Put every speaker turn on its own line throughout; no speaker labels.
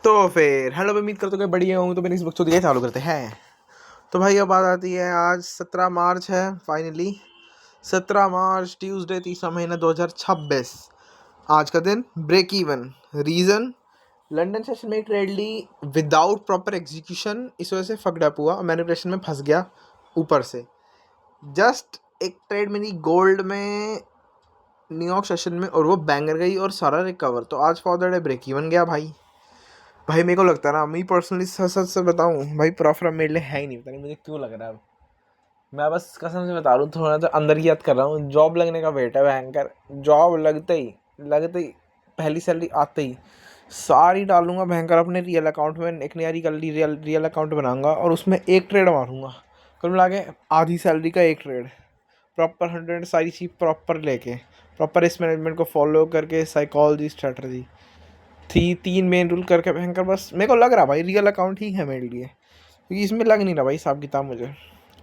तो फिर हेलो, मैं उम्मीद करता हूँ कि बढ़िया हूँ। तो मैंने इस वक्त तो चालू करते हैं। तो भाई अब बात आती है, आज 17 मार्च है। फाइनली 17 मार्च, ट्यूसडे, तीसरा महीना 2026। आज का दिन break even. Reason, London session में ट्रेड ली विदाउट प्रॉपर एग्जीक्यूशन, इस वजह से फकड अप हुआ, मैनिपुलेशन में फंस गया ऊपर से। जस्ट एक ट्रेड मेरी गोल्ड में न्यूयॉर्क सेशन में, और वो बैंगर गई और सारा रिकवर। तो आज for the day break even गया भाई। मेरे को लगता है ना, मैं पर्सनली सच सच से बताऊँ भाई, प्रॉफिट मेरे लिए है ही नहीं। पता नहीं मुझे क्यों लग रहा है। मैं बस कसम से बता रहा हूँ, थोड़ा तो अंदर की याद कर रहा हूँ। जॉब लगने का वेट है भयंकर। जॉब लगते ही पहली सैलरी आते ही सारी डालूंगा भयंकर अपने रियल अकाउंट में। एक नया रियल अकाउंट बनाऊंगा और उसमें एक ट्रेड मारूंगा। कुल मिला के आधी सैलरी का एक ट्रेड, प्रॉपर 100 सारी चीज़ प्रॉपर लेके, प्रॉपर रिस्क मैनेजमेंट को फॉलो करके, साइकोलॉजी, स्ट्रेटजी थी, 3 मेन रूल करके भयंकर। बस मेरे को लग रहा भाई रियल अकाउंट ही है मेरे लिए, क्योंकि इसमें लग नहीं रहा भाई हिसाब किताब मुझे।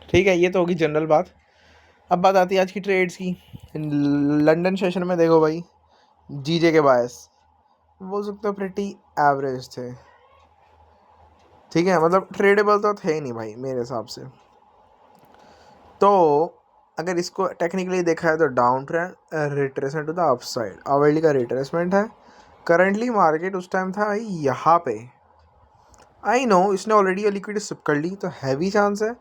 ठीक है, ये तो होगी जनरल बात। अब बात आती है आज की ट्रेड्स की। लंदन सेशन में देखो भाई, जीजे के बायस बोल सकते हो प्रिटी एवरेज थे। ठीक है, मतलब ट्रेडेबल तो थे नहीं भाई मेरे हिसाब से। तो अगर इसको टेक्निकली देखा है तो down trend, retracement to the upside, hourly का रिट्रेसमेंट है। करंटली मार्केट उस टाइम था भाई यहाँ पे। आई नो इसने ऑलरेडी लिक्विडिटी सिप कर ली, तो हैवी चांस है।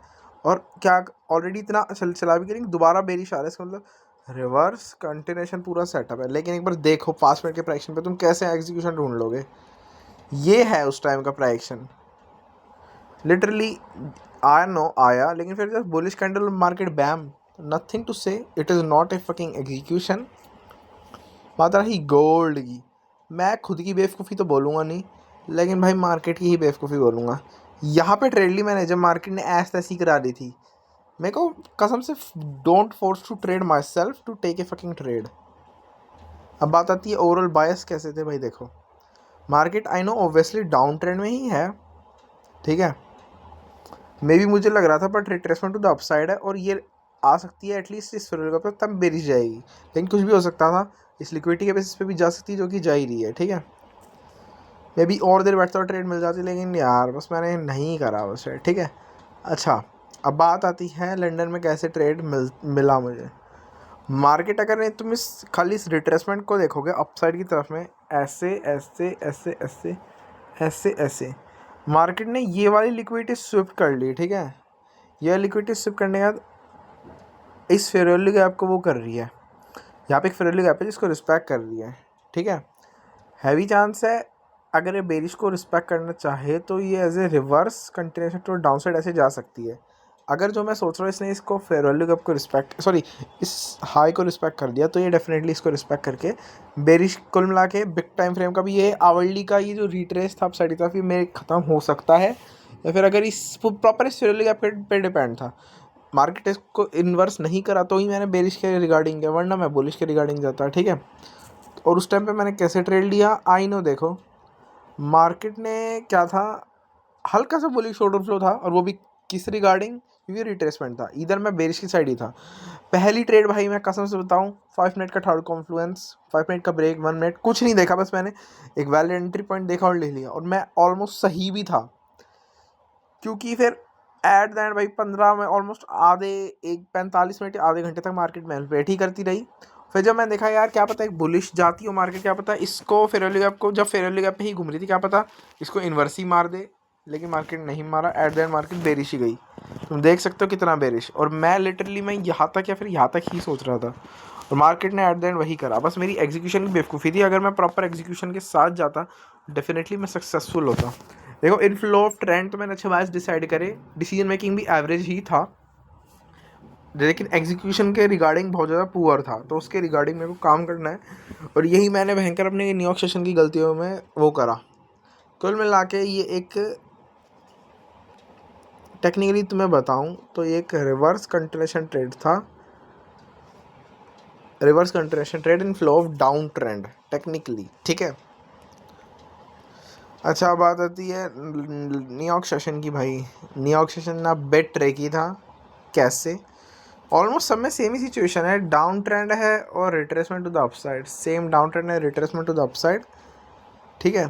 और क्या ऑलरेडी इतना चला भी करेंगे, दोबारा बेरिश आ रहा है, इसका मतलब रिवर्स कंटिन्यूशन पूरा सेटअप है। लेकिन एक बार देखो 5 मिनट के प्राइक्शन पे तुम कैसे एग्जीक्यूशन ढूंढ लोगे। ये है उस टाइम का प्राइक्शन, लिटरली आया नो आया, लेकिन फिर जब bullish candle market bam, nothing to say, it is not a fucking execution. बात रही गोल्ड की, मैं खुद की बेवकूफ़ी तो बोलूँगा नहीं, लेकिन भाई मार्केट की ही बेवकूफ़ी बोलूँगा। यहाँ पे ट्रेड ली मैंने जब मार्केट ने ऐस तैसी करा दी थी। मेरे को कसम से don't force to trade myself to take a fucking trade. अब बात आती है ओवरऑल बायस कैसे थे भाई। देखो market I know obviously down trend में ही है, ठीक है, मे भी मुझे लग रहा था, but retracement to the upside है और ये आ सकती है एटलीस्ट इस फिर पे, तब बेरिश जाएगी। लेकिन कुछ भी हो सकता था, इस लिक्विडिटी के बेसिस पे भी जा सकती है, जो कि जा ही रही है। ठीक है, मे बी और देर बैठता हुआ ट्रेड मिल जाती, लेकिन यार बस मैंने नहीं करा उस ट्रेड। ठीक है, अच्छा अब बात आती है लंदन में कैसे ट्रेड मिला मुझे। मार्केट अगर नहीं, तुम इस खाली इस रिट्रेसमेंट को देखोगे अपसाइड की तरफ में, ऐसे ऐसे ऐसे ऐसे ऐसे ऐसे मार्केट ने ये वाली लिक्विडिटी स्विफ्ट कर ली। ठीक है, यह लिक्विडिटी स्विफ्ट करने के बाद इस फेयर वैल्यू गैप को वो कर रही है। यहाँ पे एक फेयर वैल्यू गैप है जिसको रिस्पेक्ट कर रही है। ठीक है, हैवी चांस है अगर ये बेरिश को रिस्पेक्ट करना चाहे तो ये as a reverse continuation to downside ऐसे जा सकती है। अगर जो मैं सोच रहा हूँ इसने इसको फेयर वैल्यू गैप को रिस्पेक्ट, सॉरी इस हाई को रिस्पेक्ट कर दिया, तो ये डेफिनेटली इसको रिस्पेक्ट करके बेरिश कुल मिला के बिग टाइम फ्रेम का भी ये आवरली का ये जो रिट्रेस था अपसाइड था फिर मेरे ख़त्म हो सकता है, या फिर अगर इस प्रॉपर इस फेयर वैल्यू गैप पे डिपेंड था। मार्केट इसको इन्वर्स नहीं करा तो ही मैंने बेरिश के रिगार्डिंग गया, वरना मैं बुलिश के रिगार्डिंग जाता। ठीक है, और उस टाइम पे मैंने कैसे ट्रेड लिया आई नो। देखो मार्केट ने क्या था, हल्का सा बुलिश ऑर्डर फ्लो था, और वो भी किस रिगार्डिंग, क्योंकि रिट्रेसमेंट था। इधर मैं बेरिश की साइड ही था। पहली ट्रेड भाई मैं कसम से बताऊं, 5 मिनट का थर्ड कॉन्फ्लुएंस, 5 मिनट का ब्रेक, 1 मिनट कुछ नहीं देखा, बस मैंने एक वैलिड एंट्री पॉइंट देखा और ले लिया, और मैं ऑलमोस्ट सही भी था। क्योंकि फिर एट द एंड भाई 15 में ऑलमोस्ट आधे, एक 45 मिनट आधे घंटे तक मार्केट में वेट ही करती रही। फिर जब मैंने देखा यार क्या पता एक बुलिश जाती हो मार्केट, क्या पता इसको फेयर वैल्यू गैप को, जब फेयर वैल्यू गैप पे ही घूम रही थी, क्या पता इसको इन्वर्स ही मार दे, लेकिन मार्केट नहीं मारा। At the end market bearish ही गई। तुम देख सकते हो कितना बेरिश, और मैं लिटरली मैं यहाँ तक या फिर यहाँ तक ही सोच रहा था, और मार्केट ने एट द एंड वही करा। बस मेरी एग्जीक्यूशन की बेवकूफ़ी थी, अगर मैं प्रॉपर एग्जीक्यूशन के साथ जाता डेफिनेटली मैं सक्सेसफुल होता। देखो इनफ्लो ऑफ ट्रेंड तो मैंने अच्छे बायस डिसाइड करे, डिसीजन मेकिंग भी एवरेज ही था, लेकिन एग्जीक्यूशन के रिगार्डिंग बहुत ज़्यादा पुअर था, तो उसके रिगार्डिंग मेरे को काम करना है, और यही मैंने भयंकर अपने न्यूयॉर्क सेशन की गलतियों में वो करा। कुल मिला के ये एक टेक्निकली तुम्हें बताऊं तो ये एक रिवर्स कंटिन्यूशन ट्रेड था, reverse continuation trade in flow of down trend technically. ठीक है, अच्छा बात आती है न्यूयॉर्क सेशन की। भाई न्यूयॉर्क सेशन ना बेट ट्रेकी था, कैसे ऑलमोस्ट सब में सेम ही सिचुएशन है, डाउन ट्रेंड है और retracement to the upside, same down trend है, रिट्रेसमेंट टू द अपसाइड। ठीक है,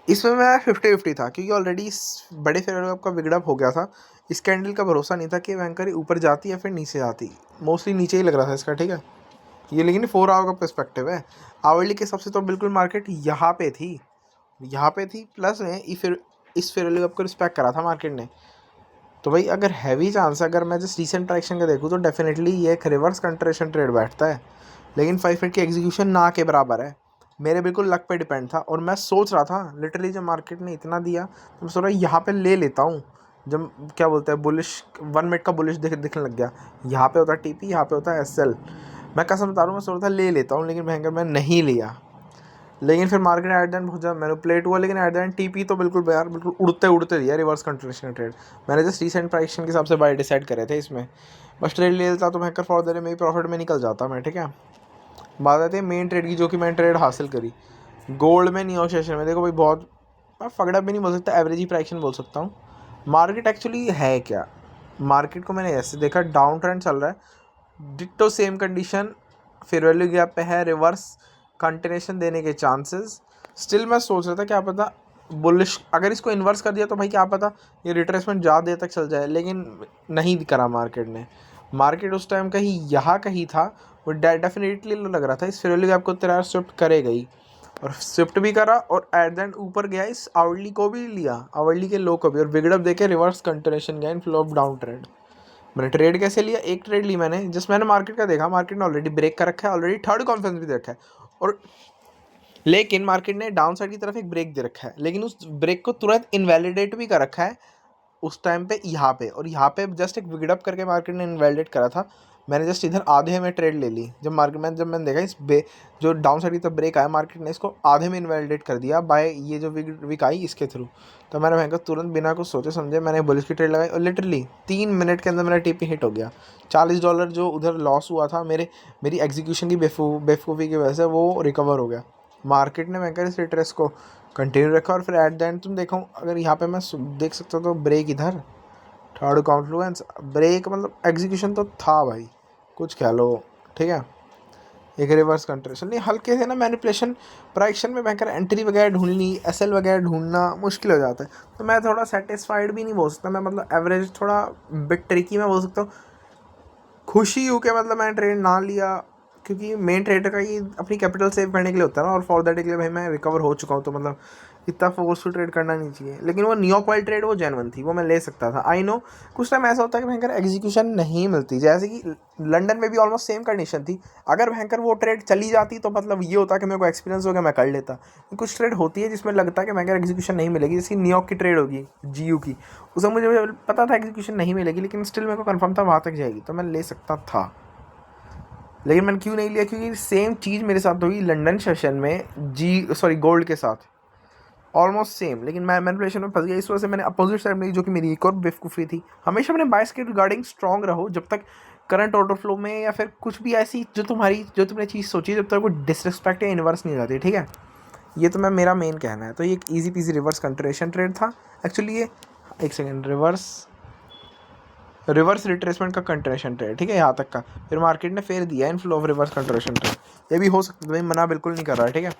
इसमें मैं 50-50 था, क्योंकि ऑलरेडी इस बड़े फेयर वैल्यू का बिगड़अप हो गया था। इस कैंडल का भरोसा नहीं था कि बैंकर ऊपर जाती या फिर नीचे जाती, मोस्टली नीचे ही लग रहा था इसका, ठीक है ये, लेकिन 4 आवर का पर्सपेक्टिव है। आवरली के हिसाब से तो बिल्कुल मार्केट यहाँ पे थी प्लस में इस फेयर वैल्यू को रिस्पेक्ट करा था मार्केट ने। तो भाई अगर हैवी चांस है, अगर मैं जस्ट रिसेंट ट्रैक्शन का देखूँ तो डेफिनेटली ये एक रिवर्स कंट्रेशन ट्रेड बैठता है, लेकिन 5 मिनट की एग्जीक्यूशन ना के बराबर है। मेरे बिल्कुल लक पे डिपेंड था, और मैं सोच रहा था लिटरली जब मार्केट ने इतना दिया तो मैं सोच रहा यहाँ पे ले लेता हूँ। जब क्या बोलते हैं बुलिश 1 मिनट का बुलिश दिखने लग गया, यहाँ पे होता है टीपी, यहाँ पे होता है एसएल, मैं कसम बता रहा हूँ मैं सोच रहा था ले लेता हूँ, लेकिन भयंकर मैं नहीं लिया। लेकिन फिर मार्केट एट द एंड बहुत ज़्यादा मैनिपुलेट हुआ, लेकिन एट द एंड टीपी तो बिल्कुल यार बिल्कुल उड़ते उड़ते दिया रिवर्स कंट्रोलेशन ट्रेड। मैंने जस्ट रिसेंट प्राइस के हिसाब से बाय डिसाइड करे थे इसमें, बस ट्रेड ले लेता तो भयंकर फॉर देने में प्रॉफिट में निकल जाता मैं, ठीक है। बात आती है मेन ट्रेड की, जो कि मैंने ट्रेड हासिल करी गोल्ड में नियो सेशन में। देखो भाई बहुत, मैं फगड़ा भी नहीं बोल सकता, एवरेज ही प्राइस बोल सकता हूँ। मार्केट एक्चुअली है क्या, मार्केट को मैंने ऐसे देखा डाउन ट्रेंड चल रहा है, डिट्टो सेम कंडीशन, फिर वैल्यू गैप पे है, रिवर्स कंटिन्यूशन देने के चांसेस। स्टिल मैं सोच रहा था क्या पता बुलिश, अगर इसको इन्वर्स कर दिया तो भाई क्या पता ये रिट्रेसमेंट ज़्यादा देर तक चल जाए, लेकिन नहीं करा मार्केट ने। मार्केट उस टाइम कहीं यहाँ कहीं था, वो डेफिनेटली लग रहा था इस फेयर वैल्यू गैप को तेरा शिफ्ट करेगा ही, और शिफ्ट भी करा, और एट द एंड ऊपर गया, इस आवरली को भी लिया, आवरली के लो को भी, और बिगड़अप देके रिवर्स कंटिन्यूशन गया इन फ्लो ऑफ डाउन ट्रेड। मैंने ट्रेड कैसे लिया, एक ट्रेड ली मैंने, जस्ट मैंने मार्केट का देखा, मार्केट ने ऑलरेडी ब्रेक कर रखा है, ऑलरेडी थर्ड कॉन्फ्रेंस भी दे रखा है, और लेकिन मार्केट ने डाउन साइड की तरफ एक ब्रेक दे रखा है, लेकिन उस ब्रेक को तुरंत इनवैलिडेट भी कर रखा है उस टाइम पे यहाँ पे, और यहाँ पे जस्ट एक बिगड़अप करके मार्केट ने इनवैलिडेट करा था। मैंने जस्ट इधर आधे में ट्रेड ले ली, जब मैंने देखा जो डाउन साइड की तरफ ब्रेक आया, मार्केट ने इसको आधे में इनवैलिडेट कर दिया बाय ये जो विक आई इसके थ्रू। तो मैंने भयंकर तुरंत बिना कुछ सोचे समझे मैंने बुलिश की ट्रेड लगाई, और लिटरली 3 मिनट के अंदर मेरा टीपी हिट हो गया। $40 जो उधर लॉस हुआ था मेरी एग्जीक्यूशन की बेवकूफ़ी की वजह से, वो रिकवर हो गया। मार्केट ने भयंकर इस रिट्रेस को कंटिन्यू रखा, और फिर एट द एंड तुम देखो, अगर यहाँ पे मैं देख सकता हूँ तो ब्रेक इधर, थर्ड कॉन्फ्लुएंस ब्रेक, मतलब एग्जीक्यूशन तो था भाई, कुछ कह लो, ठीक है। एक रिवर्स कंट्रेशन नहीं, हल्के से ना मैनिपुलेशन प्राइक्शन में भयंकर एंट्री वगैरह ढूंढनी, एसएल वगैरह ढूंढना मुश्किल हो जाता है। तो मैं थोड़ा सेटिस्फाइड भी नहीं बोल सकता, मैं मतलब एवरेज थोड़ा बिट ट्रिकी मैं बोल सकता हूँ। खुशी हो के मतलब मैंने ट्रेड ना लिया, क्योंकि मेन ट्रेडर का ये अपनी कैपिटल सेव करने के लिए होता है ना, और फॉर दैट के लिए भाई मैं रिकवर हो चुका हूँ, तो मतलब इतना फोर्सफुल ट्रेड करना नहीं चाहिए। लेकिन वो न्यूयॉर्क वाली ट्रेड वो जेन्युइन थी, वो मैं ले सकता था। आई नो कुछ टाइम ऐसा होता है कि भयंकर एग्जीक्यूशन नहीं मिलती, जैसे कि लंदन में भी ऑलमोस्ट सेम कंडीशन थी। अगर भयंकर वो ट्रेड चली जाती तो मतलब ये होता कि मेरे को एक्सपीरियंस हो गया, मैं कर लेता। कुछ ट्रेड होती है जिसमें लगता है कि भयंकर एग्जीक्यूशन नहीं मिलेगी, जैसे न्यूयॉर्क की ट्रेड होगी जीयू की, उसमें मुझे पता था एग्जीक्यूशन नहीं मिलेगी, लेकिन स्टिल मेरे को कन्फर्म था वहाँ तक जाएगी, तो मैं ले सकता था। लेकिन मैंने क्यों नहीं लिया, क्योंकि सेम चीज़ मेरे साथ हुई लंदन सेशन में गोल्ड के साथ, ऑलमोस्ट सेम, लेकिन मैं मैनिपुलेशन में फंस गया। इस वजह से मैंने अपोजिट साइड में, जो कि मेरी एक और बेवकूफ़ी थी। हमेशा अपने बायस के रिगार्डिंग स्ट्रॉन्ग रहो, जब तक करंट ऑर्डर फ्लो में या फिर कुछ भी ऐसी जो तुमने चीज़ सोची, जब तक वो डिसरिस्पेक्ट या इन्वर्स नहीं हो जाती, ठीक है। ये तो मेरा मेन कहना है। तो ये एक ईजी पीजी रिवर्स कंट्रेशन ट्रेड था एक्चुअली, ये एक सेकेंड, रिवर्स रिट्रेसमेंट का कंट्रेशन ट्रेड, ठीक है, यहाँ तक का। फिर मार्केट ने फेर दिया इन फ्लो ऑफ रिवर्स कंट्रेशन ट्रेड, ये भी हो सकता है, भाई मना बिल्कुल नहीं कर रहा है, ठीक है।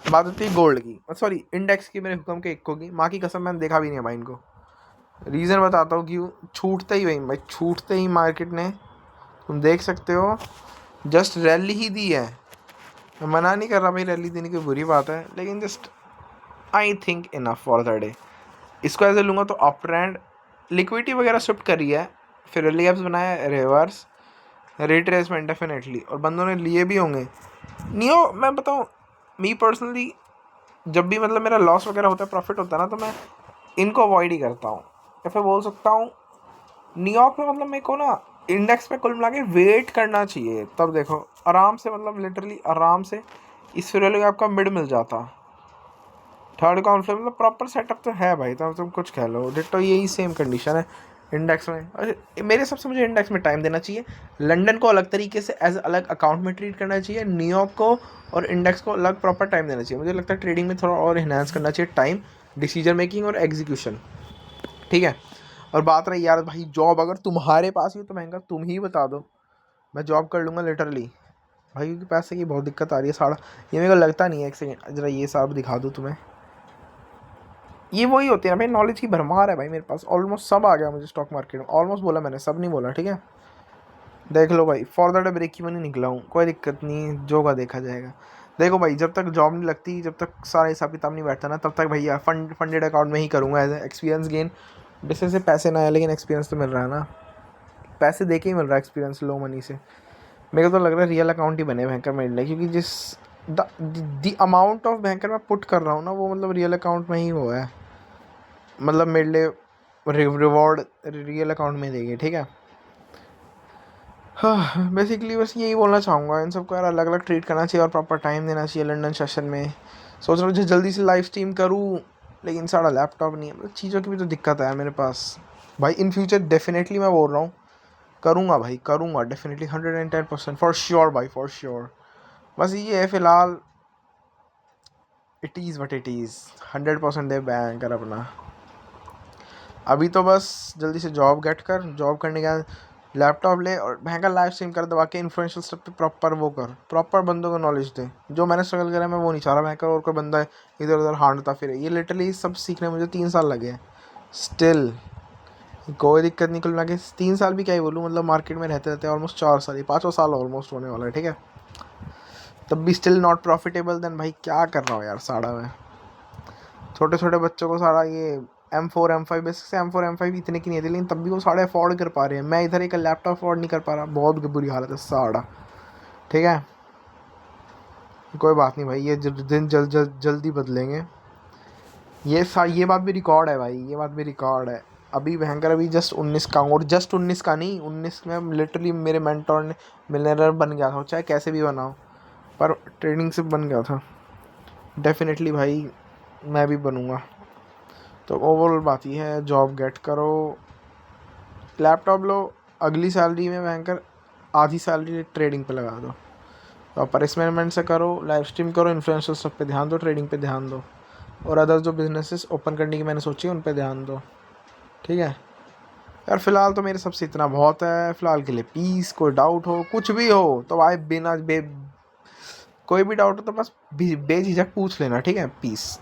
बात होती है गोल्ड की, सॉरी इंडेक्स की, मेरे हुक्म के इक्को की, माँ की कसम मैंने देखा भी नहीं है भाई इनको। रीज़न बताता हूँ क्यों, छूटते ही भाई छूटते ही मार्केट ने, तुम देख सकते हो, जस्ट रैली ही दी है। मैं मना नहीं कर रहा भाई, रैली देने की बुरी बात है, लेकिन just I think enough for the day. इसको ऐसे लूँगा तो अप ट्रेंड, लिक्विडिटी वगैरह शिफ्ट करी है, फिर रैली एप्स बनाया, रिवर्स रिट्रेसमेंट डेफिनेटली, और बंदों ने लिए भी होंगे। नियो मैं बताऊँ, मी पर्सनली जब भी मतलब मेरा लॉस वगैरह होता है, प्रॉफिट होता है ना, तो मैं इनको अवॉइड ही करता हूँ, या फिर बोल सकता हूँ न्यूयॉर्क में मतलब मेरे को ना इंडेक्स पे कुल मिला के वेट करना चाहिए, तब देखो आराम से, मतलब लिटरली आराम से इस फिर आपका मिड मिल जाता। थर्ड कॉन्फ्रेंस मतलब प्रॉपर सेटअप तो है भाई, तो तुम कुछ कह लो, डिट्टो यही सेम कंडीशन है इंडेक्स में। और मेरे हिसाब से मुझे इंडेक्स में टाइम देना चाहिए, लंदन को अलग तरीके से एज अलग अकाउंट में ट्रीट करना चाहिए, न्यूयॉर्क को और इंडेक्स को अलग प्रॉपर टाइम देना चाहिए। मुझे लगता है ट्रेडिंग में थोड़ा और इन्हांस करना चाहिए टाइम, डिसीजन मेकिंग और एग्जीक्यूशन, ठीक है। और बात रही यार भाई जॉब, अगर तुम्हारे पास ही तो महंगा तुम ही बता दो, मैं जॉब कर लूँगा लिटरली भाई, क्योंकि पैसे की बहुत दिक्कत आ रही है। साड़ा ये मेरे को लगता नहीं है, एक सेकेंड जरा ये साहब दिखा दूँ तुम्हें, ये वही होती है ना भाई, नॉलेज की भरमार है भाई मेरे पास, ऑलमोस्ट सब आ गया मुझे स्टॉक मार्केट में। ऑलमोस्ट बोला मैंने, सब नहीं बोला, ठीक है। देख लो भाई, फॉर दैट ब्रेक इवन ही निकला हूँ, कोई दिक्कत नहीं, जो का देखा जाएगा। देखो भाई, जब तक जॉब नहीं लगती, जब तक सारा हिसाब किताब नहीं बैठता ना, तब तक भैया फंडेड अकाउंट में ही करूँगा एज एक्सपीरियंस गेन। जैसे से पैसे ना आए, लेकिन एक्सपीरियंस तो मिल रहा है ना, पैसे दे के ही मिल रहा है एक्सपीरियंस, लो मनी से। मेरे को तो लग रहा है रियल अकाउंट ही बने भयंकर मेरे लिए, क्योंकि जिस द अमाउंट ऑफ भयंकर मैं पुट कर रहा हूँ ना, वो मतलब रियल अकाउंट में ही हुआ है, मतलब मेरे लिए रिवॉर्ड रियल अकाउंट में देंगे, ठीक है। हाँ, बेसिकली बस यही बोलना चाहूँगा इन सबको यार, अलग अलग ट्रीट करना चाहिए और प्रॉपर टाइम देना चाहिए लंदन सेशन में। सोच रहा हूँ जल्दी से लाइव स्ट्रीम करूँ, लेकिन सारा लैपटॉप नहीं है, मतलब चीज़ों की भी तो दिक्कत है मेरे पास भाई। इन फ्यूचर डेफिनेटली मैं बोल रहा हूँ, करूँगा भाई, करूँगा डेफिनेटली 110% फॉर श्योर भाई, फॉर श्योर। बस ये है फ़िलहाल, it is what it is, 100% they bank कर अपना। अभी तो बस जल्दी से जॉब गेट कर, जॉब करने के बाद लैपटॉप ले और भयंकर लाइव स्ट्रीम कर, दबा के इन्फ्लुएंशियल स्टेप पे प्रॉपर वो कर, प्रॉपर बंदों को नॉलेज दे। जो मैंने स्ट्रगल करा, मैं वो नहीं चाह रहा भयंकर और कोई बंदा इधर उधर हांडता फिरे। ये लिटरली सब सीखने में मुझे 3 साल लगे हैं, स्टिल कोई दिक्कत नहीं। कुल मिला के 3 साल भी क्या ही बोलूँ, मतलब मार्केट में रहते रहते ऑलमोस्ट 4 साल, ही 5वां साल ऑलमोस्ट होने वाला है, ठीक है। तब भी स्टिल नॉट प्रॉफिटेबल, देन भाई क्या कर रहा हूँ यार साड़ा में। छोटे छोटे बच्चों को सारा ये M4 M5, बेसिक से M4 M5 इतने की नहीं थी, लेकिन तब भी वो साढ़े अफोर्ड कर पा रहे हैं। मैं इधर एक लैपटॉप अफोर्ड नहीं कर पा रहा, बहुत बुरी हालत है साड़ा, ठीक है। कोई बात नहीं भाई, ये दिन जल्दी बदलेंगे। ये बात भी रिकॉर्ड है भाई, ये बात भी रिकॉर्ड है। अभी भयंकर अभी जस्ट 19 का हूँ, और जस्ट 19 का नहीं, 19 में लिटरली मेरे मेंटोर ने मिलियनेयर बन गया था, चाहे कैसे भी बनाओ, पर ट्रेडिंग से बन गया था। डेफिनेटली भाई मैं भी बनूँगा। तो ओवरऑल बात ये है, जॉब गेट करो, लैपटॉप लो, अगली सैलरी में भयंकर आधी सैलरी ट्रेडिंग पे लगा दो, प्रॉपर एक्सपेरिमेंट से करो, लाइव स्ट्रीम करो, इन्फ्लुएंसर सब पे ध्यान दो, ट्रेडिंग पे ध्यान दो, और अदर जो बिजनेसेस ओपन करने की मैंने सोची है उन पे ध्यान दो, ठीक है यार। फिलहाल तो मेरे सबसे इतना बहुत है फिलहाल के लिए। पीस, कोई डाउट हो, कुछ भी हो तो भाई कोई भी डाउट हो तो बस बेझिझक पूछ लेना, ठीक है। पीस।